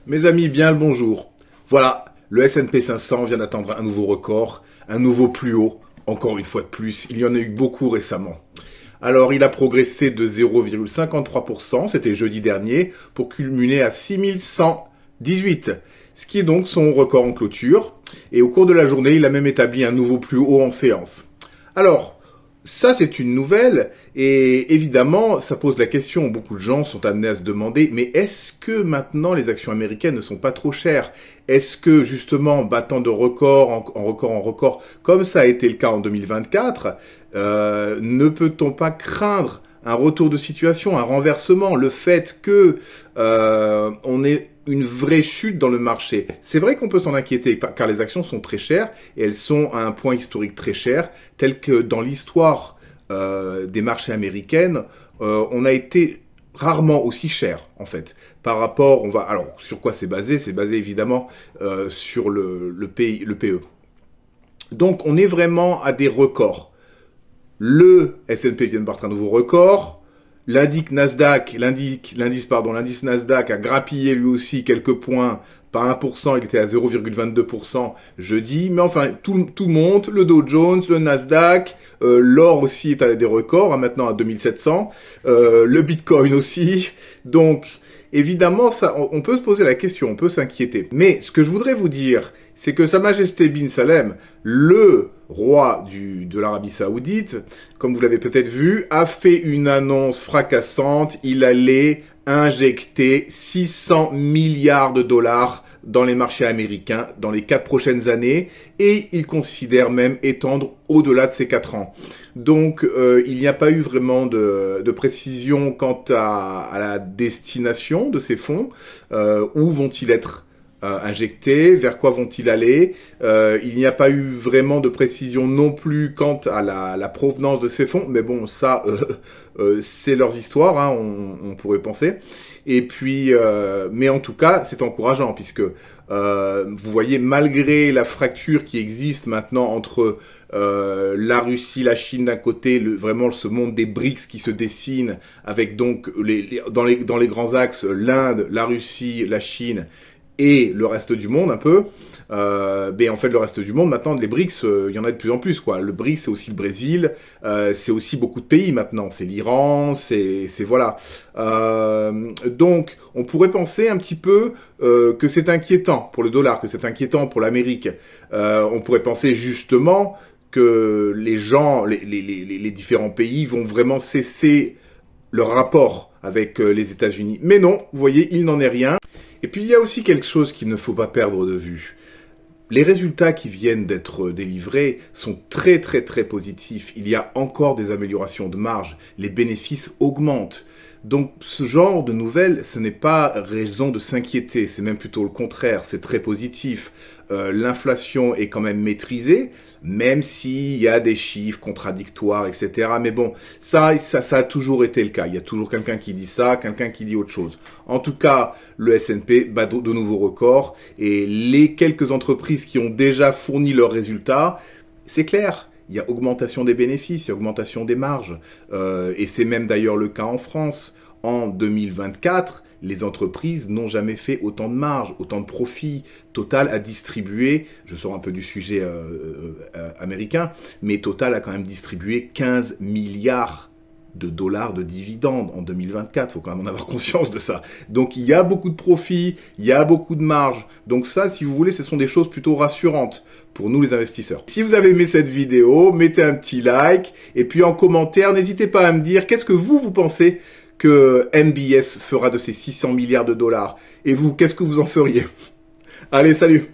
Mes amis, bien le bonjour. Voilà, le S&P 500 vient d'atteindre un nouveau record, un nouveau plus haut, encore une fois de plus. Il y en a eu beaucoup récemment. Alors, il a progressé de 0,53%, c'était jeudi dernier, pour culminer à 6118, ce qui est donc son record en clôture. Et au cours de la journée, il a même établi un nouveau plus haut en séance. Alors, ça, c'est une nouvelle, et évidemment, ça pose la question, beaucoup de gens sont amenés à se demander, mais est-ce que maintenant les actions américaines ne sont pas trop chères? Est-ce que, justement, battant de record en record, comme ça a été le cas en 2024, ne peut-on pas craindre un retour de situation, un renversement, le fait que on ait une vraie chute dans le marché? C'est vrai qu'on peut s'en inquiéter, car les actions sont très chères, et elles sont à un point historique très cher, tel que dans l'histoire des marchés américaines, on a été rarement aussi cher, en fait. Par rapport, alors, sur quoi c'est basé? C'est basé évidemment sur le PE. Donc, on est vraiment à des records. Le S&P vient de battre un nouveau record. L'indice Nasdaq a grappillé lui aussi quelques points, pas 1%, il était à 0,22% jeudi. Mais enfin, tout monte, le Dow Jones, le Nasdaq, l'or aussi est à des records, maintenant à 2700, le Bitcoin aussi. Donc, évidemment, ça, on peut se poser la question, on peut s'inquiéter. Mais ce que je voudrais vous dire, c'est que Sa Majesté Bin Salem, le roi de l'Arabie Saoudite, comme vous l'avez peut-être vu, a fait une annonce fracassante. Il allait injecter 600 milliards de dollars dans les marchés américains dans les 4 prochaines années, et il considère même étendre au-delà de ces 4 ans. Donc il n'y a pas eu vraiment de précision quant à la destination de ces fonds. Où vont-ils être injectés, vers quoi vont-ils aller? Il n'y a pas eu vraiment de précision non plus quant à la provenance de ces fonds, mais bon, ça, c'est leurs histoires, hein, on pourrait penser. Et puis, mais en tout cas, c'est encourageant, puisque vous voyez, malgré la fracture qui existe maintenant entre la Russie, la Chine d'un côté, vraiment ce monde des BRICS qui se dessine, avec donc dans les grands axes, l'Inde, la Russie, la Chine, et le reste du monde un peu, en fait le reste du monde maintenant, les BRICS, il y en a de plus en plus, quoi. Le BRICS, c'est aussi le Brésil, c'est aussi beaucoup de pays maintenant, c'est l'Iran, c'est voilà. Donc on pourrait penser un petit peu que c'est inquiétant pour le dollar, que c'est inquiétant pour l'Amérique. On pourrait penser justement que les gens, les différents pays vont vraiment cesser leur rapport avec les États-Unis. Mais non, vous voyez, il n'en est rien. Et puis il y a aussi quelque chose qu'il ne faut pas perdre de vue. Les résultats qui viennent d'être délivrés sont très très très positifs. Il y a encore des améliorations de marge. Les bénéfices augmentent. Donc ce genre de nouvelles, ce n'est pas raison de s'inquiéter. C'est même plutôt le contraire. C'est très positif. L'inflation est quand même maîtrisée, même s'il y a des chiffres contradictoires, etc. Mais bon, ça a toujours été le cas. Il y a toujours quelqu'un qui dit ça, quelqu'un qui dit autre chose. En tout cas, le S&P bat de nouveaux records, et les quelques entreprises qui ont déjà fourni leurs résultats, c'est clair. Il y a augmentation des bénéfices, il y a augmentation des marges. Et c'est même d'ailleurs le cas en France. En 2024, les entreprises n'ont jamais fait autant de marge, autant de profits. Total a distribué, je sors un peu du sujet américain, mais Total a quand même distribué 15 milliards de dollars de dividendes en 2024. Il faut quand même en avoir conscience de ça. Donc il y a beaucoup de profits, il y a beaucoup de marge. Donc ça, si vous voulez, ce sont des choses plutôt rassurantes pour nous les investisseurs. Si vous avez aimé cette vidéo, mettez un petit like, et puis en commentaire, n'hésitez pas à me dire qu'est-ce que vous pensez que MBS fera de ces 600 milliards de dollars. Et vous, qu'est-ce que vous en feriez? Allez, salut!